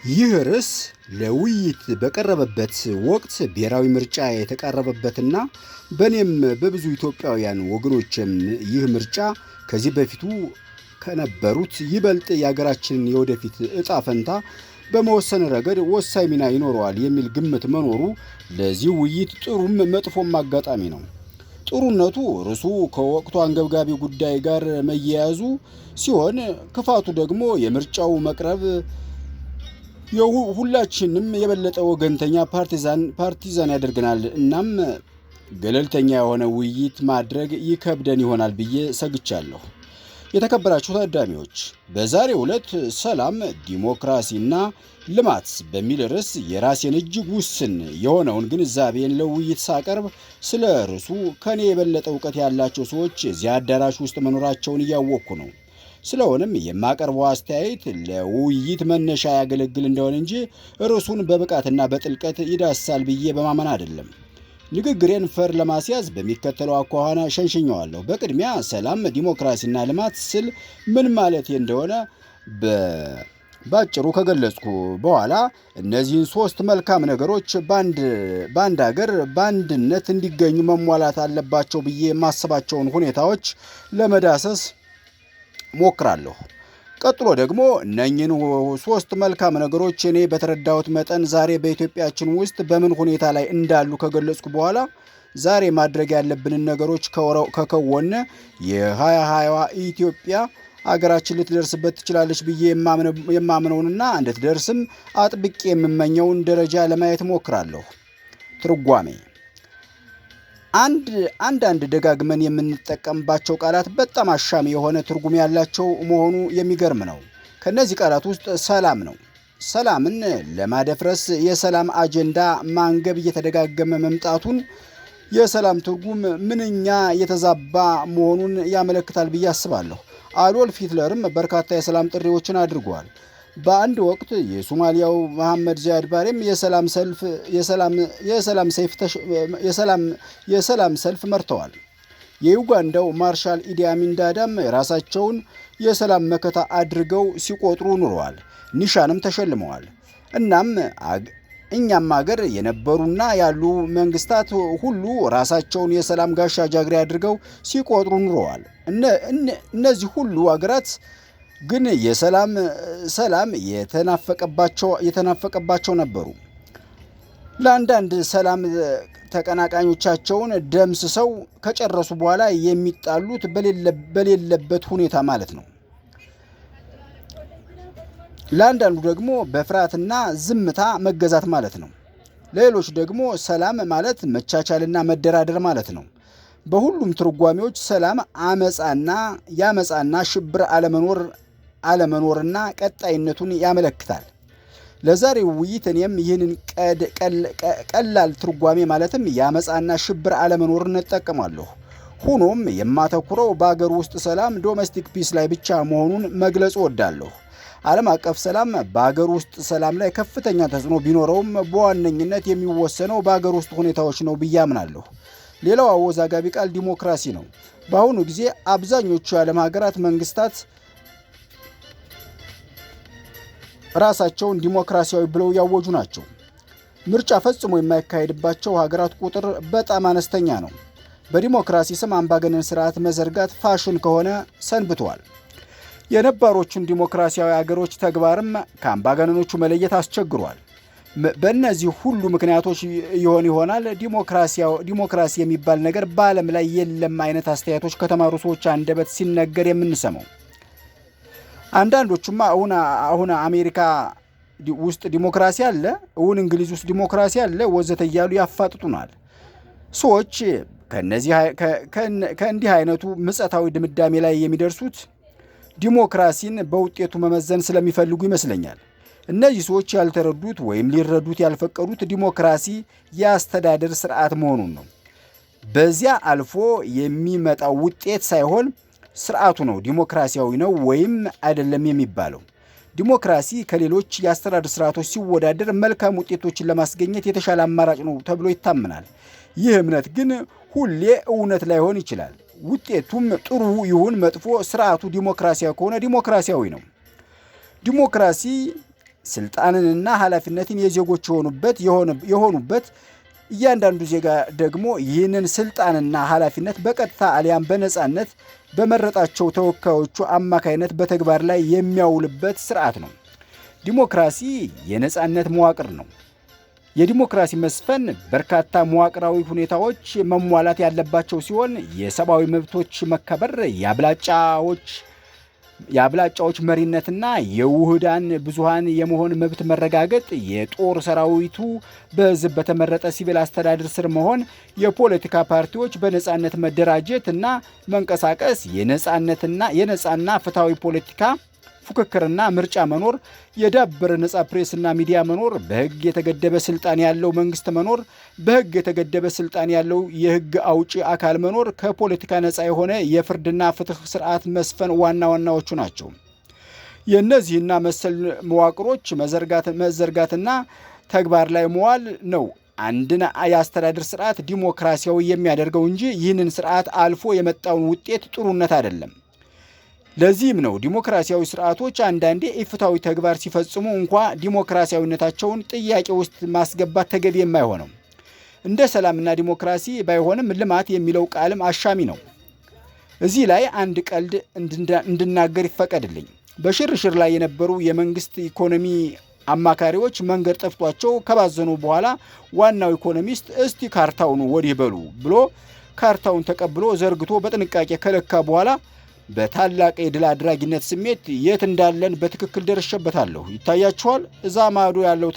ይህ ርዕስ ለውይይት በቀረበበት ወቅት ብሔራዊ ምርጫ የተቃረበበትና በእኔም በብዙ ኢትዮጵያውያን ወገኖችም ይህ ምርጫ ከዚህ በፊቱ ከነበሩት ይበልጥ የሀገራችንን የወደፊት ዕጣ ፈንታ በመወሰን ረገድ ወሳኝ ሚና ይኖረዋል የሚል ግምት መኖሩ ለዚህ ውይይት ጥሩም መጥፎም አጋጣሚ ነው። ጥሩነቱ ርዕሱ ከወቅቱ አንገብጋቢ ጉዳይ ጋር መያያዙ ሲሆን፣ ክፋቱ ደግሞ የምርጫው መቅረብ ሁላችንም የበለጠ ወገንተኛ ፓርቲዛን ያደርገናል። እናም ገለልተኛ የሆነ ውይይት ማድረግ ይከብደን ይሆናል ብዬ ሰግቻለሁ። የተከበራችሁ ታዳሚዎች፣ በዛሬው ዕለት ሰላም፣ ዲሞክራሲና ልማት በሚል ርዕስ የራሴን እጅግ ውስን የሆነውን ግንዛቤን ለውይይት ሳቀርብ ስለ ርዕሱ ከኔ የበለጠ እውቀት ያላቸው ሰዎች እዚያ አዳራሽ ውስጥ መኖራቸውን እያወቅኩ ነው። ስለሆነም የማቀርበው አስተያየት ለውይይት መነሻ ያገለግል እንደሆነ እንጂ ርዕሱን በብቃትና በጥልቀት ይዳሳል ብዬ በማመን አይደለም። ንግግሬን ፈር ለማስያዝ በሚከተለው አኳኋን ሸንሽኘዋለሁ። በቅድሚያ ሰላም፣ ዲሞክራሲና ልማት ስል ምን ማለቴ እንደሆነ ባጭሩ ከገለጽኩ በኋላ እነዚህን ሶስት መልካም ነገሮች በአንድ ሀገር በአንድነት እንዲገኙ መሟላት አለባቸው ብዬ የማስባቸውን ሁኔታዎች ለመዳሰስ ሞክራለሁ። ቀጥሎ ደግሞ እነኝህን ሶስት መልካም ነገሮች እኔ በተረዳሁት መጠን ዛሬ በኢትዮጵያችን ውስጥ በምን ሁኔታ ላይ እንዳሉ ከገለጽኩ በኋላ ዛሬ ማድረግ ያለብንን ነገሮች ከከወነ የ2020 ኢትዮጵያ አገራችን ልትደርስበት ትችላለች ብዬ የማምነውንና እንድትደርስም አጥብቄ የምመኘውን ደረጃ ለማየት ሞክራለሁ። ትርጓሜ አንዳንድ ደጋግመን የምንጠቀምባቸው ቃላት በጣም አሻሚ የሆነ ትርጉም ያላቸው መሆኑ የሚገርም ነው። ከነዚህ ቃላት ውስጥ ሰላም ነው። ሰላምን ለማደፍረስ የሰላም አጀንዳ ማንገብ እየተደጋገመ መምጣቱን የሰላም ትርጉም ምንኛ የተዛባ መሆኑን ያመለክታል ብዬ አስባለሁ። አዶልፍ ሂትለርም በርካታ የሰላም ጥሪዎችን አድርጓል። በአንድ ወቅት የሶማሊያው መሐመድ ዚያድ ባሬም የሰላም ሰልፍ መርተዋል። የዩጋንዳው ማርሻል ኢዲ አሚን ዳዳም ራሳቸውን የሰላም መከታ አድርገው ሲቆጥሩ ኑረዋል። ኒሻንም ተሸልመዋል። እናም እኛም ሀገር የነበሩና ያሉ መንግስታት ሁሉ ራሳቸውን የሰላም ጋሻ ጃግሬ አድርገው ሲቆጥሩ ኑረዋል። እነዚህ ሁሉ ሀገራት ግን ሰላም የተናፈቀባቸው ነበሩ። ለአንዳንድ ሰላም ተቀናቃኞቻቸውን ደምስሰው ከጨረሱ በኋላ የሚጣሉት በሌለበት ሁኔታ ማለት ነው። ለአንዳንዱ ደግሞ በፍርሃትና ዝምታ መገዛት ማለት ነው። ለሌሎች ደግሞ ሰላም ማለት መቻቻልና መደራደር ማለት ነው። በሁሉም ትርጓሜዎች ሰላም የአመፃና ሽብር አለመኖርና ቀጣይነቱን ያመለክታል። ለዛሬው ውይይት እኔም ይህንን ቀላል ትርጓሜ ማለትም የአመፃና ሽብር አለመኖርን እጠቀማለሁ። ሆኖም የማተኩረው በአገር ውስጥ ሰላም ዶሜስቲክ ፒስ ላይ ብቻ መሆኑን መግለጽ እወዳለሁ። ዓለም አቀፍ ሰላም በአገር ውስጥ ሰላም ላይ ከፍተኛ ተጽዕኖ ቢኖረውም በዋነኝነት የሚወሰነው በአገር ውስጥ ሁኔታዎች ነው ብዬ አምናለሁ። ሌላው አወዛጋቢ ቃል ዲሞክራሲ ነው። በአሁኑ ጊዜ አብዛኞቹ የዓለም ሀገራት መንግስታት ራሳቸውን ዲሞክራሲያዊ ብለው ያወጁ ናቸው። ምርጫ ፈጽሞ የማይካሄድባቸው ሀገራት ቁጥር በጣም አነስተኛ ነው። በዲሞክራሲ ስም አምባገነን ስርዓት መዘርጋት ፋሽን ከሆነ ሰንብተዋል። የነባሮቹን ዲሞክራሲያዊ ሀገሮች ተግባርም ከአምባገነኖቹ መለየት አስቸግሯል። በእነዚህ ሁሉ ምክንያቶች ይሆናል ዲሞክራሲ የሚባል ነገር በዓለም ላይ የለም አይነት አስተያየቶች ከተማሩ ሰዎች አንደበት ሲነገር የምንሰማው። አንዳንዶቹማ አሁን አሜሪካ ውስጥ ዲሞክራሲ አለ፣ እንግሊዝ ውስጥ ዲሞክራሲ አለ ወዘተ እያሉ ያፋጥጡናል። ሰዎች ከእንዲህ አይነቱ ምጸታዊ ድምዳሜ ላይ የሚደርሱት ዲሞክራሲን በውጤቱ መመዘን ስለሚፈልጉ ይመስለኛል። እነዚህ ሰዎች ያልተረዱት ወይም ሊረዱት ያልፈቀዱት ዲሞክራሲ የአስተዳደር ስርዓት መሆኑን ነው። በዚያ አልፎ የሚመጣው ውጤት ሳይሆን ስርዓቱ ነው ዲሞክራሲያዊ ነው ወይም አይደለም የሚባለው። ዲሞክራሲ ከሌሎች የአስተዳደር ስርዓቶች ሲወዳደር መልካም ውጤቶችን ለማስገኘት የተሻለ አማራጭ ነው ተብሎ ይታመናል። ይህ እምነት ግን ሁሌ እውነት ላይሆን ይችላል። ውጤቱም ጥሩ ይሁን መጥፎ ስርዓቱ ዲሞክራሲያዊ ከሆነ ዲሞክራሲያዊ ነው። ዲሞክራሲ ስልጣንንና ኃላፊነትን የዜጎች የሆኑበት እያንዳንዱ ዜጋ ደግሞ ይህንን ስልጣንና ኃላፊነት በቀጥታ አሊያም በነፃነት በመረጣቸው ተወካዮቹ አማካይነት በተግባር ላይ የሚያውልበት ስርዓት ነው። ዲሞክራሲ የነፃነት መዋቅር ነው። የዲሞክራሲ መስፈን በርካታ መዋቅራዊ ሁኔታዎች መሟላት ያለባቸው ሲሆን የሰብአዊ መብቶች መከበር፣ የአብላጫዎች መሪነትና የውህዳን ብዙሃን የመሆን መብት መረጋገጥ፣ የጦር ሰራዊቱ በሕዝብ በተመረጠ ሲቪል አስተዳደር ስር መሆን፣ የፖለቲካ ፓርቲዎች በነፃነት መደራጀት እና መንቀሳቀስ፣ የነፃና ፍትሐዊ ፖለቲካ ፉክክርና ምርጫ መኖር፣ የዳበረ ነፃ ፕሬስና ሚዲያ መኖር፣ በሕግ የተገደበ ስልጣን ያለው መንግስት መኖር፣ በሕግ የተገደበ ስልጣን ያለው የሕግ አውጪ አካል መኖር፣ ከፖለቲካ ነፃ የሆነ የፍርድና ፍትህ ስርዓት መስፈን ዋና ዋናዎቹ ናቸው። የእነዚህና መሰል መዋቅሮች መዘርጋትና ተግባር ላይ መዋል ነው አንድን የአስተዳደር ስርዓት ዲሞክራሲያዊ የሚያደርገው እንጂ ይህንን ስርዓት አልፎ የመጣውን ውጤት ጥሩነት አይደለም። ለዚህም ነው ዲሞክራሲያዊ ስርዓቶች አንዳንዴ ኢፍትሐዊ ተግባር ሲፈጽሙ እንኳ ዲሞክራሲያዊነታቸውን ጥያቄ ውስጥ ማስገባት ተገቢ የማይሆነው። እንደ ሰላምና ዲሞክራሲ ባይሆንም ልማት የሚለው ቃልም አሻሚ ነው። እዚህ ላይ አንድ ቀልድ እንድናገር ይፈቀድልኝ። በሽርሽር ላይ የነበሩ የመንግስት ኢኮኖሚ አማካሪዎች መንገድ ጠፍቷቸው ከባዘኑ በኋላ ዋናው ኢኮኖሚስት እስቲ ካርታውን ወዲህ በሉ ብሎ ካርታውን ተቀብሎ ዘርግቶ በጥንቃቄ ከለካ በኋላ በታላቅ የድል አድራጊነት ስሜት የት እንዳለን በትክክል ደርሼበታለሁ፣ ይታያችኋል፣ እዛ ማዶ ያለው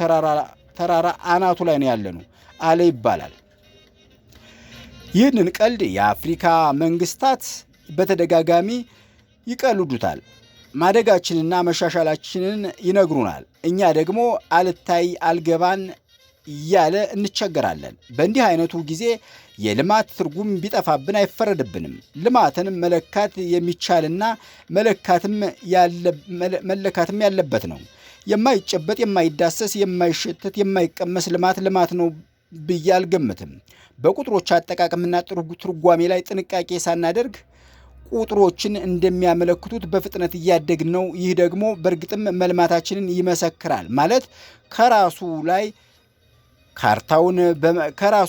ተራራ አናቱ ላይ ነው ያለነው አለ ይባላል። ይህንን ቀልድ የአፍሪካ መንግስታት በተደጋጋሚ ይቀልዱታል። ማደጋችንና መሻሻላችንን ይነግሩናል። እኛ ደግሞ አልታይ አልገባን እያለ እንቸገራለን። በእንዲህ አይነቱ ጊዜ የልማት ትርጉም ቢጠፋብን አይፈረድብንም። ልማትን መለካት የሚቻልና መለካትም ያለበት ነው። የማይጨበጥ የማይዳሰስ የማይሸተት የማይቀመስ ልማት ነው ብዬ አልገምትም። በቁጥሮች አጠቃቀምና ትርጓሜ ላይ ጥንቃቄ ሳናደርግ ቁጥሮችን እንደሚያመለክቱት በፍጥነት እያደግን ነው። ይህ ደግሞ በእርግጥም መልማታችንን ይመሰክራል። ማለት ከራሱ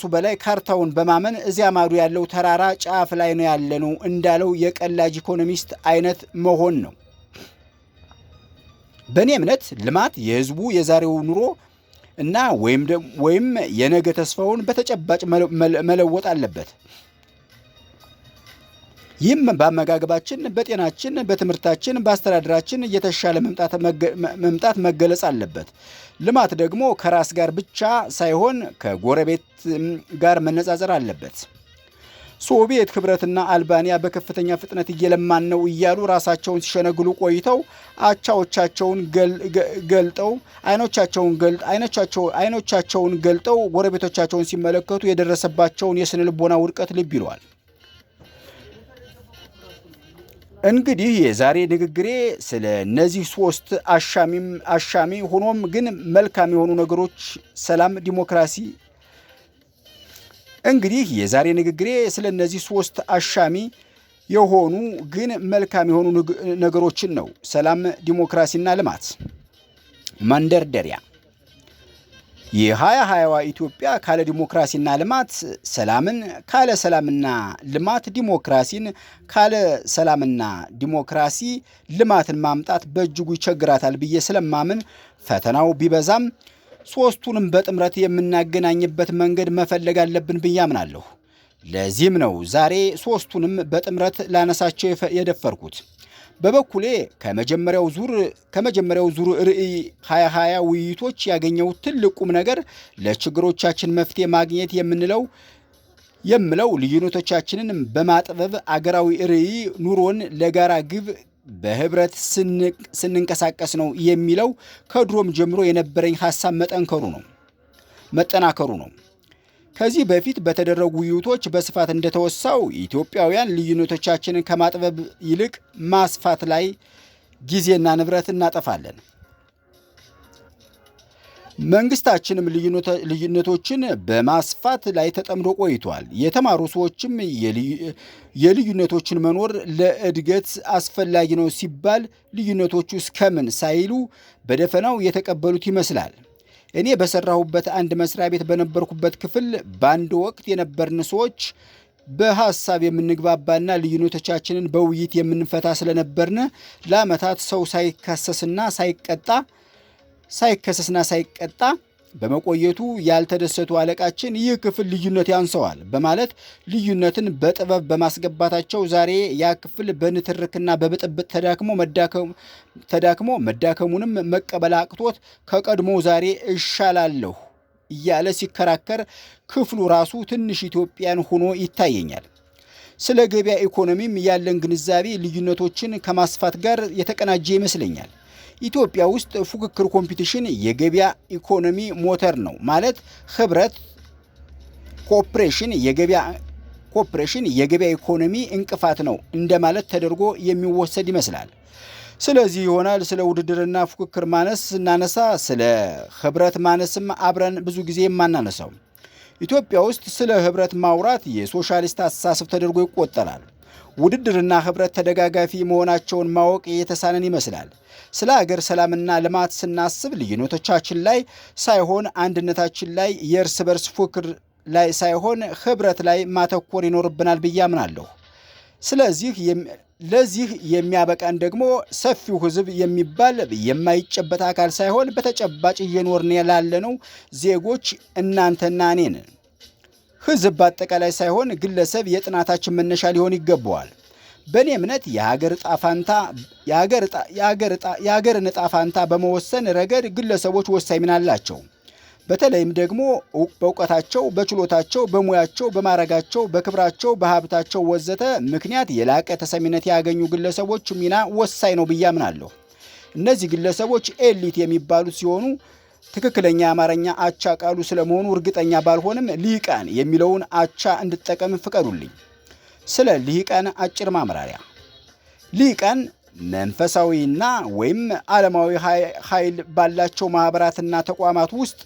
በላይ ካርታውን በማመን እዚያ ማዶ ያለው ተራራ ጫፍ ላይ ነው ያለነው እንዳለው የቀላጅ ኢኮኖሚስት አይነት መሆን ነው። በእኔ እምነት ልማት የህዝቡ የዛሬው ኑሮ እና ወይም የነገ ተስፋውን በተጨባጭ መለወጥ አለበት። ይህም በአመጋገባችን፣ በጤናችን፣ በትምህርታችን፣ በአስተዳደራችን የተሻለ መምጣት መገለጽ አለበት። ልማት ደግሞ ከራስ ጋር ብቻ ሳይሆን ከጎረቤት ጋር መነጻጸር አለበት። ሶቪየት ህብረትና አልባንያ በከፍተኛ ፍጥነት እየለማን ነው እያሉ ራሳቸውን ሲሸነግሉ ቆይተው አይኖቻቸውን ገልጠው ጎረቤቶቻቸውን ሲመለከቱ የደረሰባቸውን የስነ ልቦና ውድቀት ልብ ይለዋል። እንግዲህ የዛሬ ንግግሬ ስለ እነዚህ ሶስት አሻሚ ሆኖም ግን መልካም የሆኑ ነገሮች ሰላም፣ ዲሞክራሲ እንግዲህ የዛሬ ንግግሬ ስለ እነዚህ ሶስት አሻሚ የሆኑ ግን መልካም የሆኑ ነገሮችን ነው። ሰላም፣ ዲሞክራሲና ልማት። መንደርደሪያ የ2020ዋ ኢትዮጵያ ካለ ዲሞክራሲና ልማት፣ ሰላምን ካለ ሰላምና ልማት፣ ዲሞክራሲን ካለ ሰላምና ዲሞክራሲ ልማትን ማምጣት በእጅጉ ይቸግራታል ብዬ ስለማምን ፈተናው ቢበዛም ሶስቱንም በጥምረት የምናገናኝበት መንገድ መፈለግ አለብን ብዬ አምናለሁ። ለዚህም ነው ዛሬ ሶስቱንም በጥምረት ላነሳቸው የደፈርኩት። በበኩሌ ከመጀመሪያው ዙር ርዕይ 2020 ውይይቶች ያገኘው ትልቁም ነገር ለችግሮቻችን መፍትሄ ማግኘት የምለው ልዩነቶቻችንን በማጥበብ አገራዊ ርዕይ ኑሮን ለጋራ ግብ በህብረት ስንንቀሳቀስ ነው የሚለው ከድሮም ጀምሮ የነበረኝ ሐሳብ መጠናከሩ ነው። ከዚህ በፊት በተደረጉ ውይይቶች በስፋት እንደተወሳው ኢትዮጵያውያን ልዩነቶቻችንን ከማጥበብ ይልቅ ማስፋት ላይ ጊዜና ንብረት እናጠፋለን። መንግስታችንም ልዩነቶችን በማስፋት ላይ ተጠምዶ ቆይቷል። የተማሩ ሰዎችም የልዩነቶችን መኖር ለእድገት አስፈላጊ ነው ሲባል ልዩነቶቹ እስከምን ሳይሉ በደፈናው የተቀበሉት ይመስላል። እኔ በሰራሁበት አንድ መስሪያ ቤት በነበርኩበት ክፍል በአንድ ወቅት የነበርን ሰዎች በሐሳብ የምንግባባና ልዩነቶቻችንን በውይይት የምንፈታ ስለነበርን ለዓመታት ሰው ሳይከሰስና ሳይቀጣ በመቆየቱ ያልተደሰቱ አለቃችን ይህ ክፍል ልዩነት ያንሰዋል በማለት ልዩነትን በጥበብ በማስገባታቸው ዛሬ ያ ክፍል በንትርክና በብጥብጥ ተዳክሞ መዳከሙንም መቀበል አቅቶት ከቀድሞ ዛሬ እሻላለሁ እያለ ሲከራከር ክፍሉ ራሱ ትንሽ ኢትዮጵያን ሆኖ ይታየኛል። ስለ ገበያ ኢኮኖሚም ያለን ግንዛቤ ልዩነቶችን ከማስፋት ጋር የተቀናጀ ይመስለኛል። ኢትዮጵያ ውስጥ ፉክክር፣ ኮምፒቲሽን የገበያ ኢኮኖሚ ሞተር ነው ማለት ህብረት፣ ኮኦፕሬሽን የገበያ ኢኮኖሚ እንቅፋት ነው እንደማለት ተደርጎ የሚወሰድ ይመስላል። ስለዚህ ይሆናል ስለ ውድድርና ፉክክር ማነስ ስናነሳ ስለ ህብረት ማነስም አብረን ብዙ ጊዜ የማናነሳው። ኢትዮጵያ ውስጥ ስለ ህብረት ማውራት የሶሻሊስት አስተሳሰብ ተደርጎ ይቆጠራል። ውድድርና ህብረት ተደጋጋፊ መሆናቸውን ማወቅ የተሳነን ይመስላል። ስለ አገር ሰላምና ልማት ስናስብ ልዩነቶቻችን ላይ ሳይሆን አንድነታችን ላይ፣ የእርስ በርስ ፉክክር ላይ ሳይሆን ህብረት ላይ ማተኮር ይኖርብናል ብዬ አምናለሁ። ስለዚህ ለዚህ የሚያበቃን ደግሞ ሰፊው ህዝብ የሚባል የማይጨበት አካል ሳይሆን በተጨባጭ እየኖርን ላለነው ዜጎች እናንተና እኔን። ህዝብ በአጠቃላይ ሳይሆን ግለሰብ የጥናታችን መነሻ ሊሆን ይገባዋል። በእኔ እምነት የሀገርን ዕጣ ፈንታ በመወሰን ረገድ ግለሰቦች ወሳኝ ሚና አላቸው። በተለይም ደግሞ በእውቀታቸው፣ በችሎታቸው፣ በሙያቸው፣ በማዕረጋቸው፣ በክብራቸው፣ በሀብታቸው ወዘተ ምክንያት የላቀ ተሰሚነት ያገኙ ግለሰቦች ሚና ወሳኝ ነው ብዬ አምናለሁ። እነዚህ ግለሰቦች ኤሊት የሚባሉት ሲሆኑ ትክክለኛ የአማርኛ አቻ ቃሉ ስለመሆኑ እርግጠኛ ባልሆንም ልሂቃን የሚለውን አቻ እንድጠቀም ፍቀዱልኝ። ስለ ልሂቃን አጭር ማብራሪያ። ልሂቃን መንፈሳዊና ወይም ዓለማዊ ኃይል ባላቸው ማኅበራትና ተቋማት ውስጥ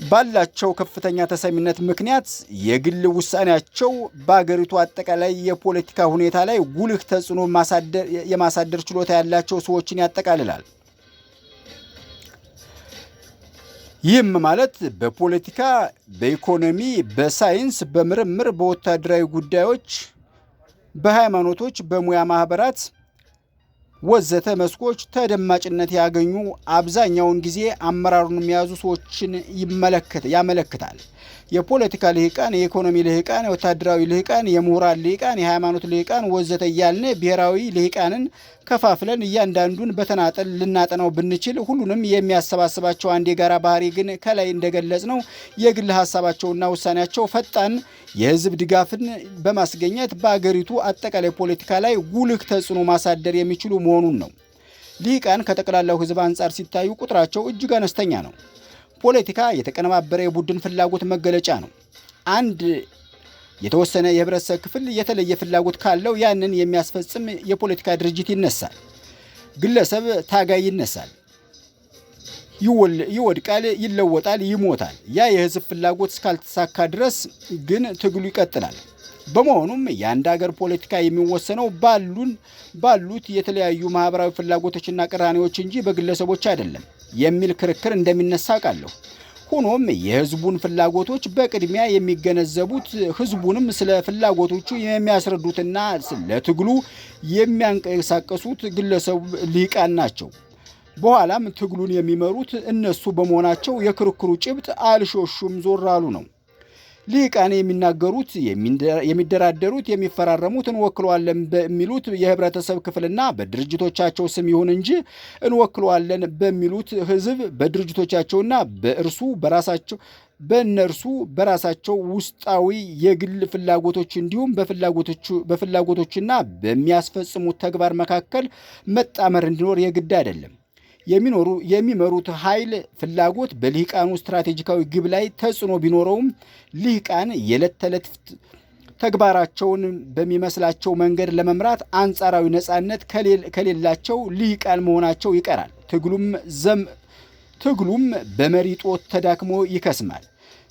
ባላቸው ከፍተኛ ተሰሚነት ምክንያት የግል ውሳኔያቸው በአገሪቱ አጠቃላይ የፖለቲካ ሁኔታ ላይ ጉልህ ተጽዕኖ የማሳደር ችሎታ ያላቸው ሰዎችን ያጠቃልላል። ይህም ማለት በፖለቲካ፣ በኢኮኖሚ፣ በሳይንስ፣ በምርምር፣ በወታደራዊ ጉዳዮች፣ በሃይማኖቶች፣ በሙያ ማኅበራት ወዘተ መስኮች ተደማጭነት ያገኙ አብዛኛውን ጊዜ አመራሩን የሚያዙ ሰዎችን ያመለክታል። የፖለቲካ ልሂቃን፣ የኢኮኖሚ ልሂቃን፣ የወታደራዊ ልሂቃን፣ የምሁራን ልሂቃን፣ የሃይማኖት ልሂቃን ወዘተ እያልን ብሔራዊ ልሂቃንን ከፋፍለን እያንዳንዱን በተናጠል ልናጠናው ብንችል ሁሉንም የሚያሰባስባቸው አንድ የጋራ ባህሪ ግን ከላይ እንደገለጽ ነው የግል ሀሳባቸውና ውሳኔያቸው ፈጣን የህዝብ ድጋፍን በማስገኘት በአገሪቱ አጠቃላይ ፖለቲካ ላይ ጉልህ ተጽዕኖ ማሳደር የሚችሉ መሆኑን ነው። ልሂቃን ከጠቅላላው ህዝብ አንጻር ሲታዩ ቁጥራቸው እጅግ አነስተኛ ነው። ፖለቲካ የተቀነባበረ የቡድን ፍላጎት መገለጫ ነው። አንድ የተወሰነ የህብረተሰብ ክፍል የተለየ ፍላጎት ካለው ያንን የሚያስፈጽም የፖለቲካ ድርጅት ይነሳል። ግለሰብ ታጋይ ይነሳል፣ ይወድቃል፣ ይለወጣል፣ ይሞታል። ያ የህዝብ ፍላጎት እስካልተሳካ ድረስ ግን ትግሉ ይቀጥላል። በመሆኑም የአንድ ሀገር ፖለቲካ የሚወሰነው ባሉት የተለያዩ ማህበራዊ ፍላጎቶችና ቅራኔዎች እንጂ በግለሰቦች አይደለም የሚል ክርክር እንደሚነሳ አውቃለሁ። ሆኖም የህዝቡን ፍላጎቶች በቅድሚያ የሚገነዘቡት ህዝቡንም ስለ ፍላጎቶቹ የሚያስረዱትና ለትግሉ የሚያንቀሳቀሱት ግለሰቡ ልሂቃን ናቸው። በኋላም ትግሉን የሚመሩት እነሱ በመሆናቸው የክርክሩ ጭብጥ አልሾሹም ዞር አሉ ነው። ልሂቃን የሚናገሩት፣ የሚደራደሩት፣ የሚፈራረሙት እንወክለዋለን በሚሉት የህብረተሰብ ክፍልና በድርጅቶቻቸው ስም ይሁን እንጂ እንወክለዋለን በሚሉት ህዝብ በድርጅቶቻቸውና በእነርሱ በራሳቸው ውስጣዊ የግል ፍላጎቶች እንዲሁም በፍላጎቶችና በሚያስፈጽሙት ተግባር መካከል መጣመር እንዲኖር የግድ አይደለም። የሚመሩት ኃይል ፍላጎት በልሂቃኑ ስትራቴጂካዊ ግብ ላይ ተጽዕኖ ቢኖረውም ልሂቃን የዕለት ተዕለት ተግባራቸውን በሚመስላቸው መንገድ ለመምራት አንጻራዊ ነፃነት ከሌላቸው ልሂቃን መሆናቸው ይቀራል። ትግሉም በመሪ ጦት ተዳክሞ ይከስማል።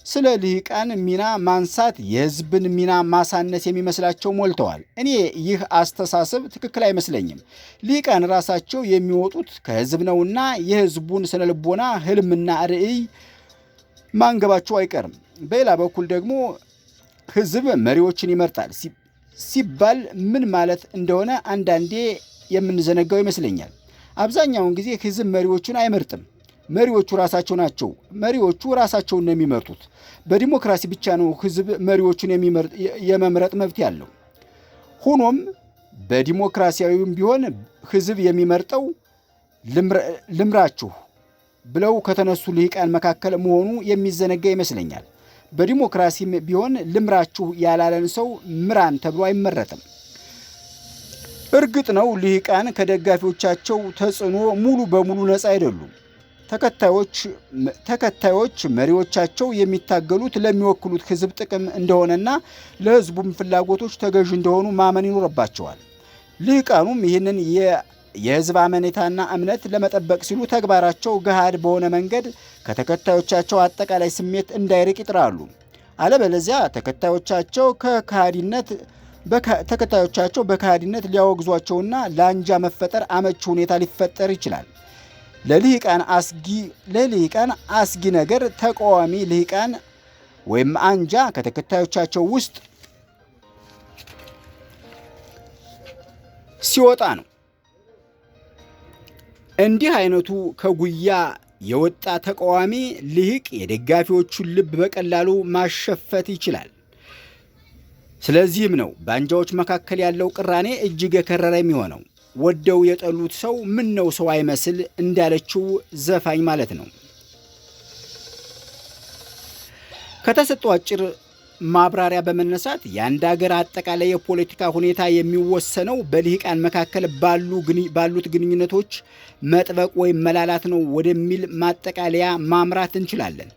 ስለ ልሂቃን ሚና ማንሳት የሕዝብን ሚና ማሳነስ የሚመስላቸው ሞልተዋል። እኔ ይህ አስተሳሰብ ትክክል አይመስለኝም። ልሂቃን ራሳቸው የሚወጡት ከሕዝብ ነውና የሕዝቡን ስነልቦና፣ ህልምና ርዕይ ማንገባቸው አይቀርም። በሌላ በኩል ደግሞ ሕዝብ መሪዎችን ይመርጣል ሲባል ምን ማለት እንደሆነ አንዳንዴ የምንዘነጋው ይመስለኛል። አብዛኛውን ጊዜ ሕዝብ መሪዎቹን አይመርጥም። መሪዎቹ ራሳቸው ናቸው። መሪዎቹ ራሳቸውን ነው የሚመርጡት። በዲሞክራሲ ብቻ ነው ሕዝብ መሪዎቹን የመምረጥ መብት ያለው። ሆኖም በዲሞክራሲያዊም ቢሆን ሕዝብ የሚመርጠው ልምራችሁ ብለው ከተነሱ ልሂቃን መካከል መሆኑ የሚዘነጋ ይመስለኛል። በዲሞክራሲም ቢሆን ልምራችሁ ያላለን ሰው ምራን ተብሎ አይመረጥም። እርግጥ ነው ልሂቃን ከደጋፊዎቻቸው ተጽዕኖ ሙሉ በሙሉ ነፃ አይደሉም። ተከታዮች መሪዎቻቸው የሚታገሉት ለሚወክሉት ሕዝብ ጥቅም እንደሆነና ለሕዝቡም ፍላጎቶች ተገዥ እንደሆኑ ማመን ይኖርባቸዋል። ልሂቃኑም ይህንን የሕዝብ አመኔታና እምነት ለመጠበቅ ሲሉ ተግባራቸው ገሃድ በሆነ መንገድ ከተከታዮቻቸው አጠቃላይ ስሜት እንዳይርቅ ይጥራሉ። አለበለዚያ ተከታዮቻቸው በከሃዲነት ሊያወግዟቸውና ለአንጃ መፈጠር አመቺ ሁኔታ ሊፈጠር ይችላል። ለልሂቃን አስጊ ነገር ተቃዋሚ ልሂቃን ወይም አንጃ ከተከታዮቻቸው ውስጥ ሲወጣ ነው። እንዲህ አይነቱ ከጉያ የወጣ ተቃዋሚ ልሂቅ የደጋፊዎቹን ልብ በቀላሉ ማሸፈት ይችላል። ስለዚህም ነው በአንጃዎች መካከል ያለው ቅራኔ እጅግ የከረረ የሚሆነው። ወደው የጠሉት ሰው ምን ነው ሰው አይመስል እንዳለችው ዘፋኝ ማለት ነው። ከተሰጠው አጭር ማብራሪያ በመነሳት የአንድ ሀገር አጠቃላይ የፖለቲካ ሁኔታ የሚወሰነው በልሂቃን መካከል ባሉት ግንኙነቶች መጥበቅ ወይም መላላት ነው ወደሚል ማጠቃለያ ማምራት እንችላለን።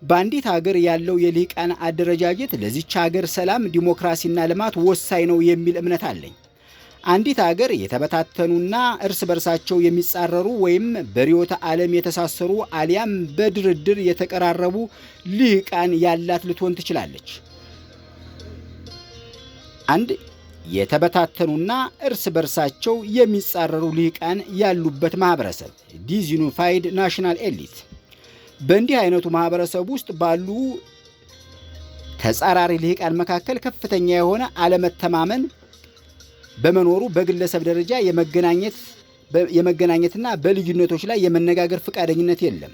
በአንዲት ሀገር ያለው የልሂቃን አደረጃጀት ለዚች ሀገር ሰላም፣ ዲሞክራሲና ልማት ወሳኝ ነው የሚል እምነት አለኝ። አንዲት ሀገር የተበታተኑና እርስ በርሳቸው የሚጻረሩ ወይም በርዕዮተ ዓለም የተሳሰሩ አሊያም በድርድር የተቀራረቡ ልሂቃን ያላት ልትሆን ትችላለች። አንድ የተበታተኑና እርስ በርሳቸው የሚጻረሩ ልሂቃን ያሉበት ማህበረሰብ ዲስዩኒፋይድ ናሽናል ኤሊት። በእንዲህ አይነቱ ማህበረሰብ ውስጥ ባሉ ተጻራሪ ልሂቃን መካከል ከፍተኛ የሆነ አለመተማመን በመኖሩ በግለሰብ ደረጃ የመገናኘትና በልዩነቶች ላይ የመነጋገር ፈቃደኝነት የለም።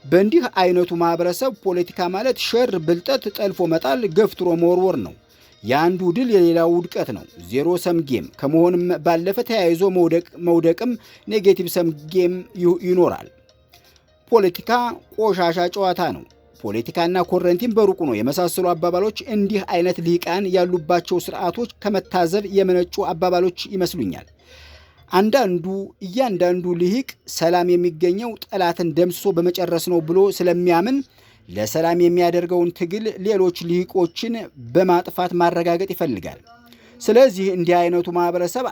በእንዲህ አይነቱ ማህበረሰብ ፖለቲካ ማለት ሸር፣ ብልጠት፣ ጠልፎ መጣል፣ ገፍትሮ መወርወር ነው። የአንዱ ድል የሌላው ውድቀት ነው። ዜሮ ሰም ጌም ከመሆንም ባለፈ ተያይዞ መውደቅም ኔጌቲቭ ሰም ጌም ይኖራል። ፖለቲካ ቆሻሻ ጨዋታ ነው። ፖለቲካና ኮረንቲም በሩቁ ነው የመሳሰሉ አባባሎች እንዲህ አይነት ልሂቃን ያሉባቸው ስርዓቶች ከመታዘብ የመነጩ አባባሎች ይመስሉኛል። እያንዳንዱ ልሂቅ ሰላም የሚገኘው ጠላትን ደምስሶ በመጨረስ ነው ብሎ ስለሚያምን ለሰላም የሚያደርገውን ትግል ሌሎች ልሂቆችን በማጥፋት ማረጋገጥ ይፈልጋል። ስለዚህ እንዲህ አይነቱ ማህበረሰብ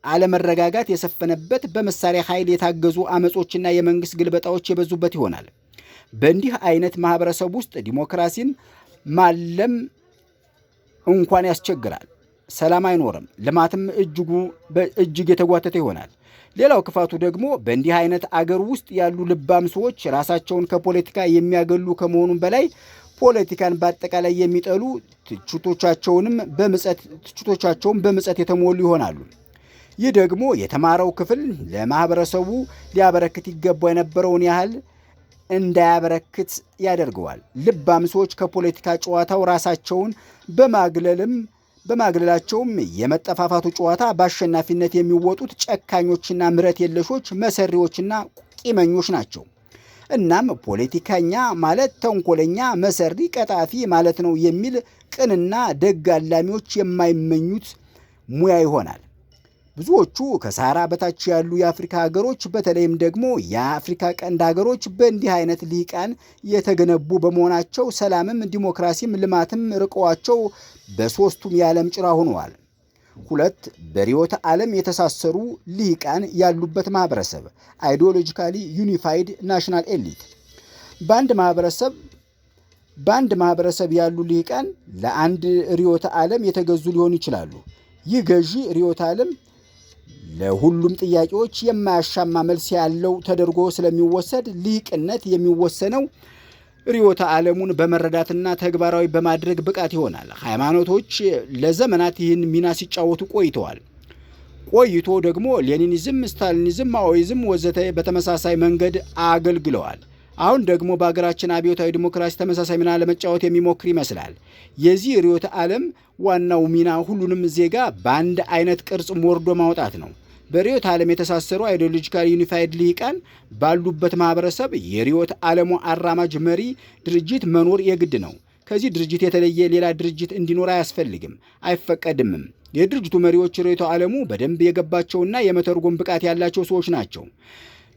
አለመረጋጋት የሰፈነበት፣ በመሳሪያ ኃይል የታገዙ አመጾችና የመንግስት ግልበጣዎች የበዙበት ይሆናል። በእንዲህ አይነት ማህበረሰብ ውስጥ ዲሞክራሲን ማለም እንኳን ያስቸግራል። ሰላም አይኖርም። ልማትም እጅግ የተጓተተ ይሆናል። ሌላው ክፋቱ ደግሞ በእንዲህ አይነት አገር ውስጥ ያሉ ልባም ሰዎች ራሳቸውን ከፖለቲካ የሚያገሉ ከመሆኑም በላይ ፖለቲካን በአጠቃላይ የሚጠሉ፣ ትችቶቻቸውም በምጸት የተሞሉ ይሆናሉ። ይህ ደግሞ የተማረው ክፍል ለማህበረሰቡ ሊያበረክት ይገባ የነበረውን ያህል እንዳያበረክት ያደርገዋል። ልባም ሰዎች ከፖለቲካ ጨዋታው ራሳቸውን በማግለላቸውም የመጠፋፋቱ ጨዋታ በአሸናፊነት የሚወጡት ጨካኞችና ምሕረት የለሾች መሰሪዎችና ቂመኞች ናቸው። እናም ፖለቲከኛ ማለት ተንኮለኛ፣ መሰሪ፣ ቀጣፊ ማለት ነው የሚል ቅንና ደግ አላሚዎች የማይመኙት ሙያ ይሆናል። ብዙዎቹ ከሳህራ በታች ያሉ የአፍሪካ ሀገሮች በተለይም ደግሞ የአፍሪካ ቀንድ ሀገሮች በእንዲህ አይነት ልሂቃን የተገነቡ በመሆናቸው ሰላምም ዲሞክራሲም ልማትም ርቀዋቸው በሦስቱም የዓለም ጭራ ሆነዋል። 2. በርዕዮተ ዓለም የተሳሰሩ ልሂቃን ያሉበት ማህበረሰብ አይዲዮሎጂካሊ ዩኒፋይድ ናሽናል ኤሊት። በአንድ ማህበረሰብ ያሉ ልሂቃን ለአንድ ርዕዮተ ዓለም የተገዙ ሊሆኑ ይችላሉ። ይህ ገዢ ርዕዮተ ዓለም ለሁሉም ጥያቄዎች የማያሻማ መልስ ያለው ተደርጎ ስለሚወሰድ ልሂቅነት የሚወሰነው ርዕዮተ ዓለሙን በመረዳትና ተግባራዊ በማድረግ ብቃት ይሆናል። ሃይማኖቶች ለዘመናት ይህን ሚና ሲጫወቱ ቆይቶ ደግሞ ሌኒኒዝም፣ ስታሊኒዝም፣ ማኦይዝም ወዘተ በተመሳሳይ መንገድ አገልግለዋል። አሁን ደግሞ በሀገራችን አብዮታዊ ዲሞክራሲ ተመሳሳይ ሚና ለመጫወት የሚሞክር ይመስላል። የዚህ ርዕዮተ ዓለም ዋናው ሚና ሁሉንም ዜጋ በአንድ አይነት ቅርጽ ሞርዶ ማውጣት ነው። በርዕዮተ ዓለም የተሳሰሩ አይዲዮሎጂካሊ ዩኒፋይድ ልሂቃን ባሉበት ማህበረሰብ የርዕዮተ ዓለሙ አራማጅ መሪ ድርጅት መኖር የግድ ነው። ከዚህ ድርጅት የተለየ ሌላ ድርጅት እንዲኖር አያስፈልግም፣ አይፈቀድምም። የድርጅቱ መሪዎች ርዕዮተ ዓለሙ በደንብ የገባቸውና የመተርጎም ብቃት ያላቸው ሰዎች ናቸው።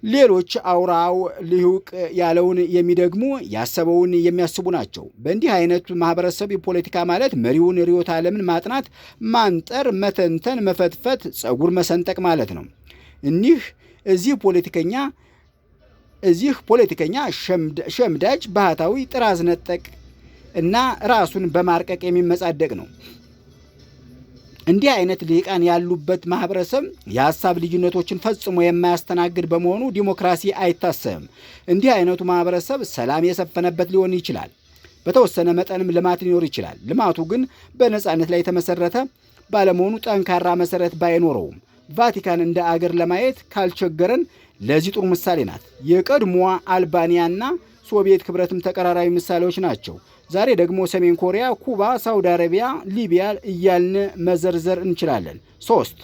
ሌሎች አውራው ልሂቅ ያለውን የሚደግሙ ያሰበውን የሚያስቡ ናቸው። በእንዲህ አይነት ማህበረሰብ የፖለቲካ ማለት መሪውን ርዕዮተ ዓለምን ማጥናት፣ ማንጠር፣ መተንተን፣ መፈትፈት፣ ጸጉር መሰንጠቅ ማለት ነው። እዚህ ፖለቲከኛ ሸምዳጅ፣ ባህታዊ፣ ጥራዝ ነጠቅ እና ራሱን በማርቀቅ የሚመጻደቅ ነው። እንዲህ አይነት ልሂቃን ያሉበት ማህበረሰብ የሀሳብ ልዩነቶችን ፈጽሞ የማያስተናግድ በመሆኑ ዲሞክራሲ አይታሰብም። እንዲህ አይነቱ ማህበረሰብ ሰላም የሰፈነበት ሊሆን ይችላል። በተወሰነ መጠንም ልማት ሊኖር ይችላል። ልማቱ ግን በነፃነት ላይ የተመሰረተ ባለመሆኑ ጠንካራ መሰረት ባይኖረውም ቫቲካን እንደ አገር ለማየት ካልቸገረን ለዚህ ጥሩ ምሳሌ ናት። የቀድሞዋ አልባኒያና ሶቪየት ህብረትም ተቀራራቢ ምሳሌዎች ናቸው። ዛሬ ደግሞ ሰሜን ኮሪያ፣ ኩባ፣ ሳውዲ አረቢያ፣ ሊቢያ እያልን መዘርዘር እንችላለን። 3.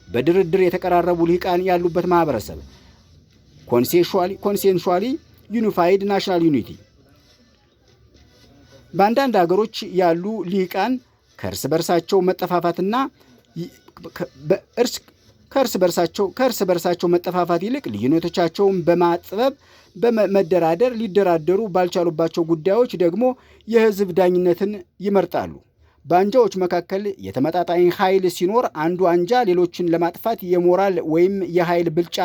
በድርድር የተቀራረቡ ልሂቃን ያሉበት ማህበረሰብ ኮንሴንሹዋሊ ዩኒፋይድ ናሽናል ዩኒቲ። በአንዳንድ ሀገሮች ያሉ ልሂቃን ከእርስ በርሳቸው መጠፋፋት ይልቅ ልዩነቶቻቸውን በማጥበብ በመደራደር ሊደራደሩ ባልቻሉባቸው ጉዳዮች ደግሞ የህዝብ ዳኝነትን ይመርጣሉ። በአንጃዎች መካከል የተመጣጣኝ ኃይል ሲኖር አንዱ አንጃ ሌሎችን ለማጥፋት የሞራል ወይም የኃይል ብልጫ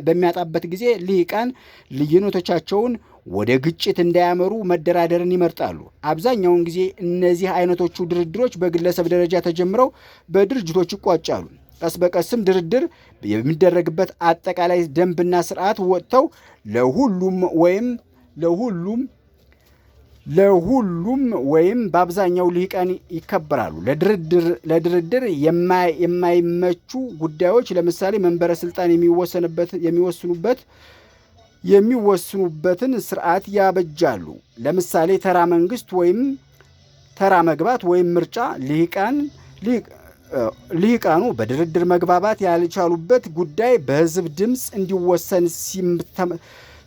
በሚያጣበት ጊዜ ልሂቃን ልዩነቶቻቸውን ወደ ግጭት እንዳያመሩ መደራደርን ይመርጣሉ። አብዛኛውን ጊዜ እነዚህ አይነቶቹ ድርድሮች በግለሰብ ደረጃ ተጀምረው በድርጅቶች ይቋጫሉ። ቀስ በቀስም ድርድር የሚደረግበት አጠቃላይ ደንብና ስርዓት ወጥተው ለሁሉም ወይም በአብዛኛው ልሂቃን ይከበራሉ። ለድርድር የማይመቹ ጉዳዮች ለምሳሌ መንበረ ስልጣን የሚወስኑበትን ስርዓት ያበጃሉ። ለምሳሌ ተራ መንግስት ወይም ተራ መግባት ወይም ምርጫ። ልሂቃኑ በድርድር መግባባት ያልቻሉበት ጉዳይ በህዝብ ድምፅ እንዲወሰን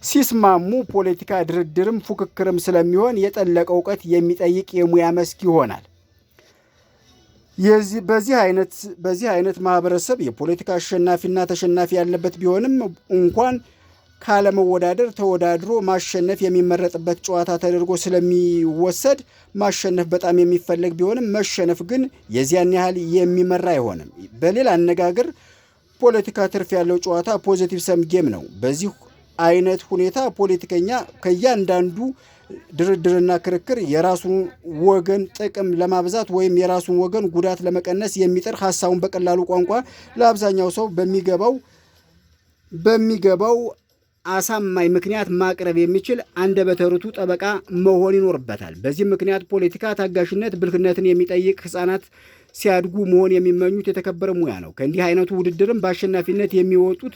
ሲስማሙ ፖለቲካ ድርድርም ፉክክርም ስለሚሆን የጠለቀ እውቀት የሚጠይቅ የሙያ መስክ ይሆናል። በዚህ አይነት ማህበረሰብ የፖለቲካ አሸናፊና ተሸናፊ ያለበት ቢሆንም እንኳን ካለመወዳደር ተወዳድሮ ማሸነፍ የሚመረጥበት ጨዋታ ተደርጎ ስለሚወሰድ ማሸነፍ በጣም የሚፈለግ ቢሆንም መሸነፍ ግን የዚያን ያህል የሚመራ አይሆንም። በሌላ አነጋገር ፖለቲካ ትርፍ ያለው ጨዋታ ፖዚቲቭ ሰም ጌም ነው። በዚህ አይነት ሁኔታ ፖለቲከኛ ከእያንዳንዱ ድርድርና ክርክር የራሱን ወገን ጥቅም ለማብዛት ወይም የራሱን ወገን ጉዳት ለመቀነስ የሚጥር ሀሳቡን በቀላሉ ቋንቋ ለአብዛኛው ሰው በሚገባው አሳማኝ ምክንያት ማቅረብ የሚችል አንደበተ ርቱዕ ጠበቃ መሆን ይኖርበታል። በዚህ ምክንያት ፖለቲካ ታጋሽነት፣ ብልህነትን የሚጠይቅ ሕፃናት ሲያድጉ መሆን የሚመኙት የተከበረ ሙያ ነው። ከእንዲህ አይነቱ ውድድርም በአሸናፊነት የሚወጡት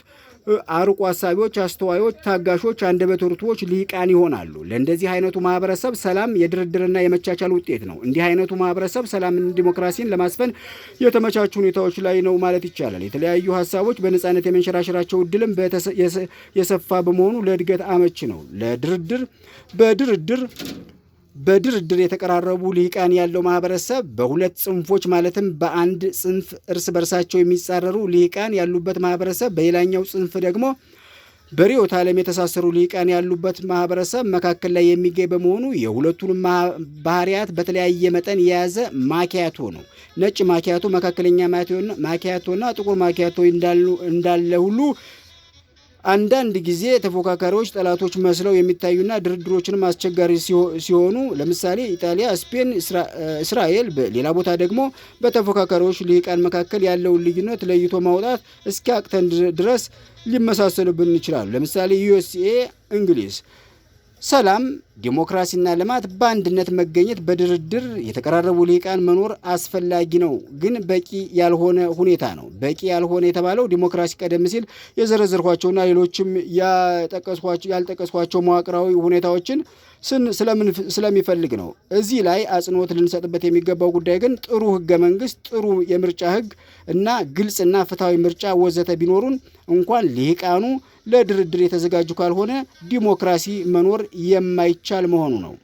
አርቆ አሳቢዎች፣ አስተዋዮች፣ ታጋሾች፣ አንደበተ ርቱዓኖች ልሂቃን ይሆናሉ። ለእንደዚህ አይነቱ ማህበረሰብ ሰላም የድርድርና የመቻቻል ውጤት ነው። እንዲህ አይነቱ ማህበረሰብ ሰላምን፣ ዲሞክራሲን ለማስፈን የተመቻቹ ሁኔታዎች ላይ ነው ማለት ይቻላል። የተለያዩ ሀሳቦች በነጻነት የመንሸራሸራቸው እድልም የሰፋ በመሆኑ ለእድገት አመች ነው። በድርድር የተቀራረቡ ልሂቃን ያለው ማህበረሰብ በሁለት ጽንፎች ማለትም በአንድ ጽንፍ እርስ በርሳቸው የሚጻረሩ ልሂቃን ያሉበት ማህበረሰብ፣ በሌላኛው ጽንፍ ደግሞ በርዕዮተ ዓለም የተሳሰሩ ልሂቃን ያሉበት ማህበረሰብ መካከል ላይ የሚገኝ በመሆኑ የሁለቱንም ባህሪያት በተለያየ መጠን የያዘ ማኪያቶ ነው። ነጭ ማኪያቶ፣ መካከለኛ ማኪያቶና ጥቁር ማኪያቶ እንዳለ ሁሉ አንዳንድ ጊዜ ተፎካካሪዎች ጠላቶች መስለው የሚታዩና ድርድሮችንም አስቸጋሪ ሲሆኑ ለምሳሌ ኢጣሊያ፣ ስፔን፣ እስራኤል፣ በሌላ ቦታ ደግሞ በተፎካካሪዎች ልሂቃን መካከል ያለውን ልዩነት ለይቶ ማውጣት እስኪያቅተን ድረስ ሊመሳሰሉብን ይችላሉ። ለምሳሌ ዩኤስኤ፣ እንግሊዝ። ሰላም፣ ዲሞክራሲና ልማት በአንድነት መገኘት፣ በድርድር የተቀራረቡ ልሂቃን መኖር አስፈላጊ ነው፣ ግን በቂ ያልሆነ ሁኔታ ነው። በቂ ያልሆነ የተባለው ዲሞክራሲ ቀደም ሲል የዘረዘርኳቸውና ሌሎችም ያልጠቀስኳቸው መዋቅራዊ ሁኔታዎችን ስለሚፈልግ ነው። እዚህ ላይ አጽንኦት ልንሰጥበት የሚገባው ጉዳይ ግን ጥሩ ህገ መንግስት፣ ጥሩ የምርጫ ህግ እና ግልጽና ፍትሐዊ ምርጫ ወዘተ ቢኖሩን እንኳን ልሂቃኑ ለድርድር የተዘጋጁ ካልሆነ ዲሞክራሲ መኖር የማይቻል መሆኑ ነው።